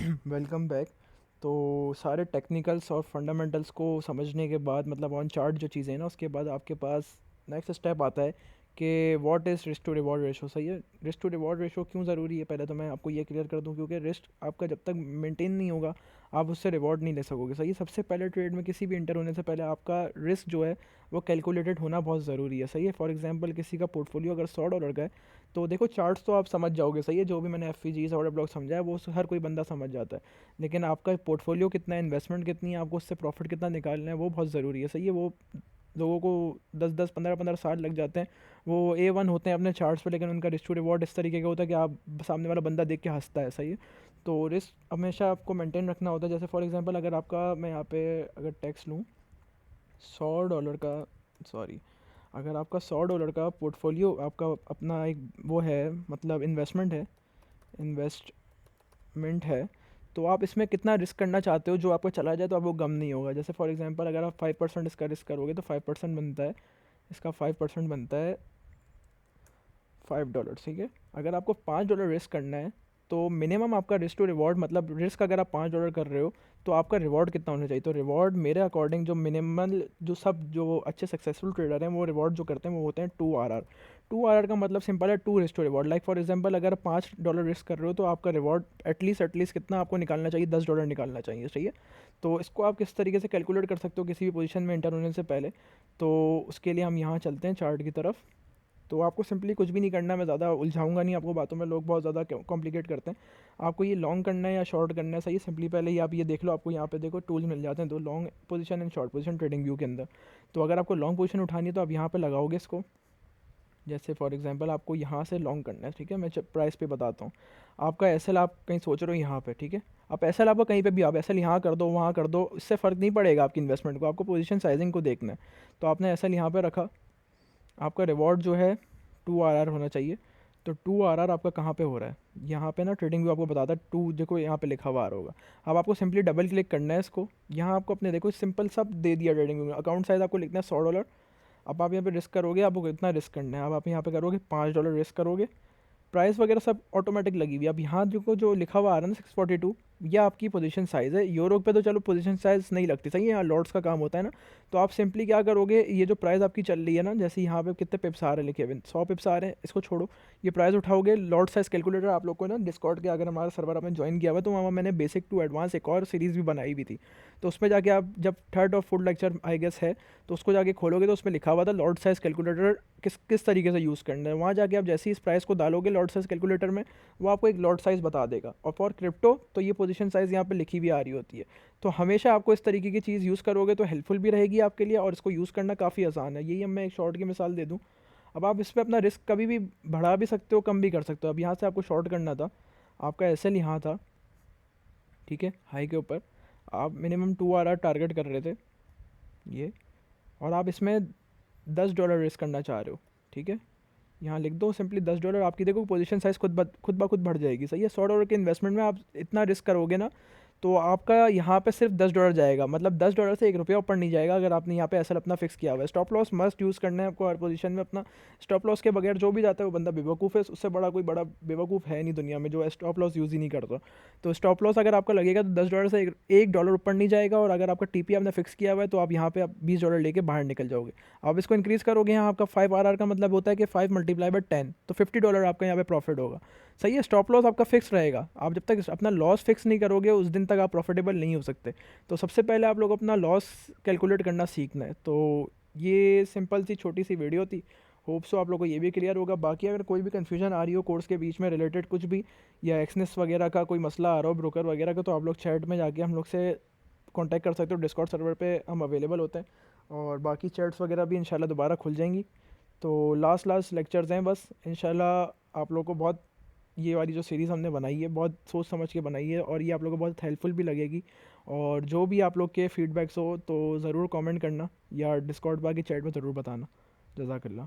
Welcome back. तो सारे technicals और फंडामेंटल्स को समझने के बाद मतलब ऑन चार्ट जो चीज़ें हैं ना, उसके बाद आपके पास नेक्स्ट स्टेप आता है कि what is risk to reward ratio. सही है, रिस्क टू रिवॉर्ड रेशो क्यों ज़रूरी है पहले तो मैं आपको ये क्लियर कर दूं, क्योंकि रिस्क आपका जब तक मेंटेन नहीं होगा आप उससे रिवॉर्ड नहीं ले सकोगे। सही है, सबसे पहले ट्रेड में किसी भी इंटर होने से पहले आपका रिस्क जो है वो कैलकुलेटेड होना बहुत ज़रूरी है। सही है, फॉर एग्जांपल किसी का पोर्टफोलियो अगर $100 का है तो देखो चार्ट्स तो आप समझ जाओगे। सही है, जो भी मैंने एफ और ब्लॉक समझा है वो हर कोई बंदा समझ जाता है। लेकिन आपका पोर्टफोलियो कितना है, इन्वेस्टमेंट कितनी है, आपको उससे प्रॉफिट कितना निकालना है, वो बहुत ज़रूरी है। सही है, वो लोगों को 10-10 15-15 साल लग जाते हैं, वो A1 होते हैं अपने चार्ट्स पे, लेकिन उनका रिस्क टू रिवॉर्ड इस तरीके का होता है कि आप सामने वाला बंदा देख के हंसता है। सही है, तो रिस्क हमेशा आपको मेंटेन रखना होता है। जैसे फॉर एग्जांपल अगर आपका, मैं यहाँ पे अगर टैक्स लूँ $100 का, सॉरी, अगर आपका $100 का पोर्टफोलियो आपका अपना एक वो है, मतलब इन्वेस्टमेंट है, तो आप इसमें कितना रिस्क करना चाहते हो जो आपको चला जाए तो आपको गम नहीं होगा। जैसे फॉर एग्जांपल अगर आप 5% इसका रिस्क करोगे तो 5% बनता है, इसका 5% बनता है $5। ठीक है, अगर आपको $5 रिस्क करना है तो मिनिमम आपका रिस्क टू रिवॉर्ड, मतलब रिस्क अगर आप $5 कर रहे हो तो आपका रिवॉर्ड कितना होना चाहिए। तो रिवॉर्ड मेरे अकॉर्डिंग जो मिनिमल, जो अच्छे सक्सेसफुल ट्रेडर हैं वो रिवॉर्ड जो करते हैं वो होते हैं 2 RR। 2 RR का मतलब सिंपल है, to risk to reward. Like for example अगर $5 रिस्क कर रहे हो तो आपका रिवॉर्ड एटलीस्ट कितना आपको निकालना चाहिए, $10 निकालना चाहिए। सही है, तो इसको आप किस तरीके से कैलकुलेट कर सकते हो किसी भी पोजीशन में एंटर होने से पहले। तो उसके लिए हम यहाँ चलते हैं चार्ट की तरफ। तो आपको सिंपली कुछ भी नहीं करना, मैं ज़्यादा उलझाऊंगा नहीं आपको बातों में, लोग बहुत ज़्यादा कॉम्प्लिकेट करते हैं। आपको ये लॉन्ग करना है या शॉर्ट करना है, सही है, सिंपली पहले ही आप ये देख लो, आपको यहाँ पे देखो टूल्स मिल जाते हैं दो, long position and short position trading view के अंदर। तो अगर आपको लॉन्ग पोजीशन उठानी है तो आप यहाँ पे लगाओगे इसको। जैसे फॉर एग्जांपल आपको यहाँ से लॉन्ग करना है, ठीक है, मैं प्राइस पे बताता हूँ। आपका एसएल आप कहीं सोच रहे हो यहाँ पे, ठीक है, आप एसएल आपका कहीं पे भी, आप एसएल यहाँ कर दो वहाँ कर दो, इससे फ़र्क नहीं पड़ेगा आपकी इन्वेस्टमेंट को, आपको पोजीशन साइजिंग को देखना है। तो आपने एसएल यहाँ पे रखा, आपका रिवॉर्ड जो है 2 RR होना चाहिए। तो 2 RR आपका कहाँ पे हो रहा है, यहाँ पे ना ट्रेडिंग व्यू आपको बताता है टू, देखो यहाँ पे लिखा हुआ आ रहा होगा। अब आपको सिंपली डबल क्लिक करना है इसको, यहाँ आपको अपने देखो सिंपल सब दे दिया ट्रेडिंग व्यू में। अकाउंट साइज आपको लिखना है $100। अब आप यहाँ पे रिस्क करोगे, आपको कितना रिस्क करना है, अब आप यहाँ पे करोगे $5 रिस्क करोगे। प्राइस वगैरह सब ऑटोमेटिक लगी हुई है। अब यहाँ जो लिखा हुआ आ रहा है ना 642, ये आपकी पोजीशन साइज़ है। यूरो पे तो चलो पोजीशन साइज़ नहीं लगती, सही है, यहाँ लॉट्स का काम होता है ना। तो आप सिंपली क्या करोगे, ये जो प्राइस आपकी चल रही है ना, जैसे यहाँ पे कितने पिप्स आ रहे हैं लिखे हुए, 100 पिप्स आ रहे हैं, इसको छोड़ो, ये प्राइस उठाओगे, लॉट साइज़ कैलकुलेटर आप लोग को ना डिस्कॉर्ड के, अगर हमारा सर्वर आपने ज्वाइन किया हुआ है तो वहाँ मैंने बेसिक टू एडवांस एक और सीरीज़ भी बनाई हुई थी। तो उसमें जाके आप जब थर्ड और फोर्थ लेक्चर आई गेस है, तो उसको जाके खोलोगे तो उसमें लिखा हुआ था लॉट साइज़ कैलकुलेटर किस किस तरीके से यूज़ करना है। वहाँ जाके आप जैसे ही इस प्राइस को डालोगे लॉट साइज़ कैलकुलेटर में, वो आपको एक लॉट साइज़ बता देगा। और फॉर क्रिप्टो तो ये पोजीशन साइज़ यहाँ पे लिखी भी आ रही होती है। तो हमेशा आपको इस तरीके की चीज़ यूज़ करोगे तो हेल्पफुल भी रहेगी आपके लिए, और इसको यूज़ करना काफ़ी आसान है। यही हम मैं एक शॉर्ट की मिसाल दे दूँ। अब आप इस पर अपना रिस्क कभी भी बढ़ा भी सकते हो, कम भी कर सकते हो। अब यहाँ से आपको शॉर्ट करना था, आपका एसएल यहाँ था, ठीक है, हाई के ऊपर आप मिनिमम 2 RR टारगेट कर रहे थे ये, और आप इसमें $10 रिस्क करना चाह रहे हो, ठीक है, यहाँ लिख दो सिंपली $10। आपकी देखो पोजीशन साइज़ खुद ब खुद बढ़ जाएगी। सही है, $100 के इन्वेस्टमेंट में आप इतना रिस्क करोगे ना, तो आपका यहाँ पे सिर्फ $10 जाएगा, मतलब $10 से ₹1 ऊपर नहीं जाएगा। अगर आपने यहाँ पे एसएल अपना फिक्स किया हुआ है, स्टॉप लॉस मस्ट यूज़ करना है आपको हर पोजीशन में अपना। स्टॉप लॉस के बगैर जो भी जाता है वो बंदा बेवकूफ़ है, उससे बड़ा कोई बड़ा बेवकूफ़ है नहीं दुनिया में जो स्टॉप लॉस यूज़ ही नहीं करता। तो स्टॉप लॉस अगर आपका लगेगा तो $10 से $1 ऊपर नहीं जाएगा, और अगर आपका टीपी आपने फिक्स किया हुआ है तो आप यहाँ पे आप $20 लेके बाहर निकल जाओगे। आप इसको इंक्रीज़ करोगे, यहाँ आपका 5 RR का मतलब होता है कि 5 मल्टीप्लाई बाय 10, तो $50 आपका यहाँ पे प्रॉफिट होगा। सही है, स्टॉप लॉस आपका फिक्स रहेगा, आप जब तक अपना लॉस फिक्स नहीं करोगे उस दिन तक आप प्रॉफिटेबल नहीं हो सकते। तो सबसे पहले आप लोग अपना लॉस कैलकुलेट करना सीखना है। तो ये सिंपल सी छोटी सी वीडियो थी, होप सो आप लोग को ये भी क्लियर होगा। बाकी अगर कोई भी कन्फ्यूजन आ रही हो कोर्स के बीच में रिलेटेड कुछ भी, या एक्सनेस वगैरह का कोई मसला आ रहा हो ब्रोकर वगैरह का, तो आप लोग चैट में जाके हम लोग से कॉन्टैक्ट कर सकते हो। डिस्कॉर्ड सर्वर पे हम अवेलेबल होते हैं, और बाकी चैट्स वगैरह भी इंशाल्लाह दोबारा खुल जाएंगी। तो लास्ट लेक्चर्स हैं बस, इंशाल्लाह आप लोगों को बहुत, ये वाली जो सीरीज़ हमने बनाई है बहुत सोच समझ के बनाई है, और ये आप लोगों को बहुत हेल्पफुल भी लगेगी। और जो भी आप लोग के फीडबैक्स हो तो ज़रूर कमेंट करना, या डिस्कॉर्ड बाकी चैट में ज़रूर बताना। जज़ाकल्लाह।